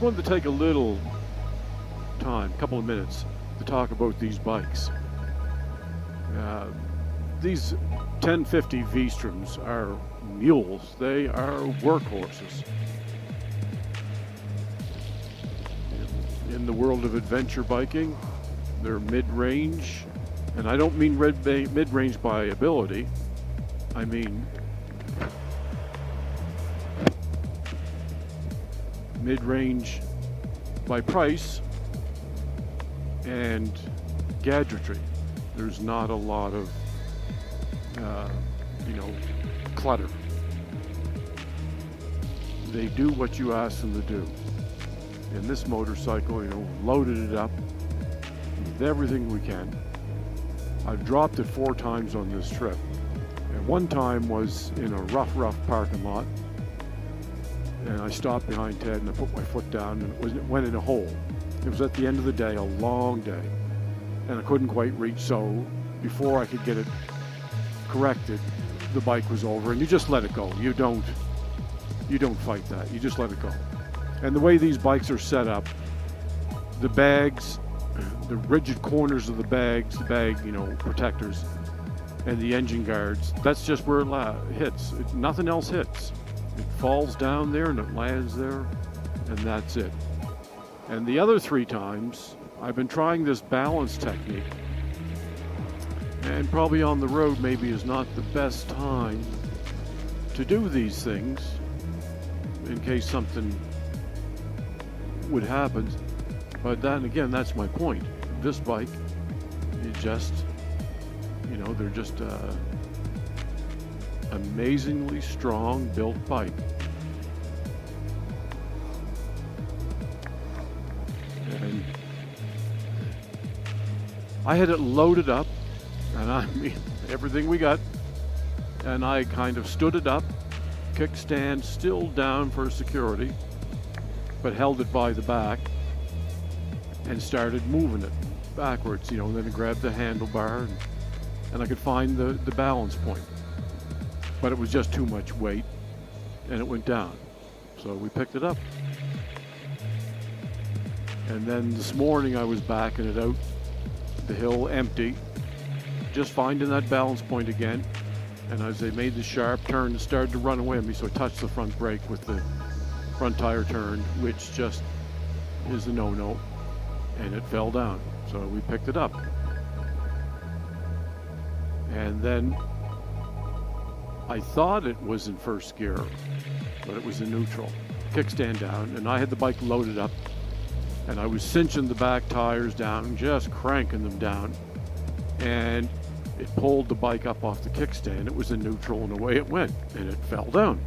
wanted to take a little time, a couple of minutes, to talk about these bikes. These 1050 Vstroms are mules. They are workhorses. In the world of adventure biking, they're mid-range, and I don't mean mid-range by ability. I mean mid-range by price and gadgetry. There's not a lot of clutter. They do what you ask them to do. And this motorcycle, loaded it up with everything we can. I've dropped it 4 times on this trip. And one time was in a rough parking lot. And I stopped behind Ted and I put my foot down and it went in a hole. It was at the end of the day, a long day. And I couldn't quite reach, so before I could get it corrected, the bike was over, and you just let it go. You don't fight that. You just let it go. And the way these bikes are set up, the bags, the rigid corners of the bags, the bag, protectors, and the engine guards, that's just where it hits. Nothing else hits. It falls down there and it lands there, and that's it. And the other 3 times, I've been trying this balance technique. And probably on the road maybe is not the best time to do these things in case something would happen. But then again, that's my point. This bike is just, they're just amazingly strong built bike. And I had it loaded up, and I mean everything we got, and I kind of stood it up, kickstand still down for security, but held it by the back and started moving it backwards, and then I grabbed the handlebar and I could find the balance point. But it was just too much weight and it went down. So we picked it up. And then this morning I was backing it out the hill empty, just finding that balance point again. And as they made the sharp turn, it started to run away at me, so I touched the front brake with the front tire turned, which just is a no-no, and it fell down. So we picked it up. And then I thought it was in first gear, but it was in neutral. Kickstand down, and I had the bike loaded up, and I was cinching the back tires down, just cranking them down, and it pulled the bike up off the kickstand. It was in neutral, and away it went, and it fell down.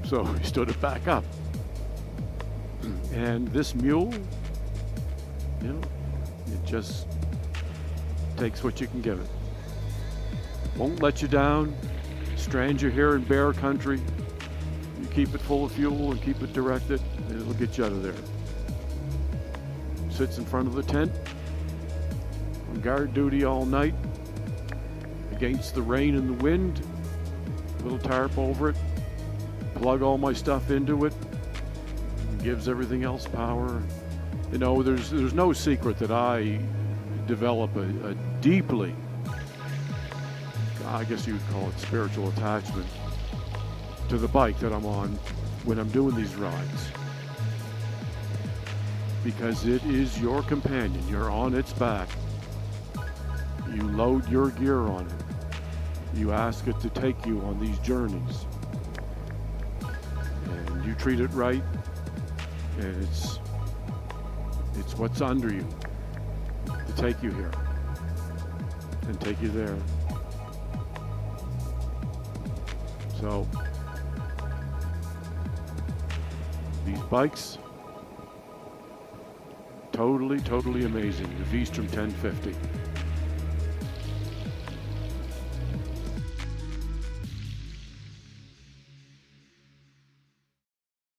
So we stood it back up. And this mule, it just takes what you can give it. Won't let you down, strand you here in bear country. You keep it full of fuel and keep it directed, and it'll get you out of there. Sits in front of the tent on guard duty all night against the rain and the wind. Little tarp over it. Plug all my stuff into it. Gives everything else power. There's no secret that I develop a deeply, I guess you would call it spiritual attachment to the bike that I'm on when I'm doing these rides. Because it is your companion. You're on its back. You load your gear on it. You ask it to take you on these journeys. And you treat it right, and it's what's under you to take you here and take you there. So these bikes, totally amazing. The Vstrom 1050.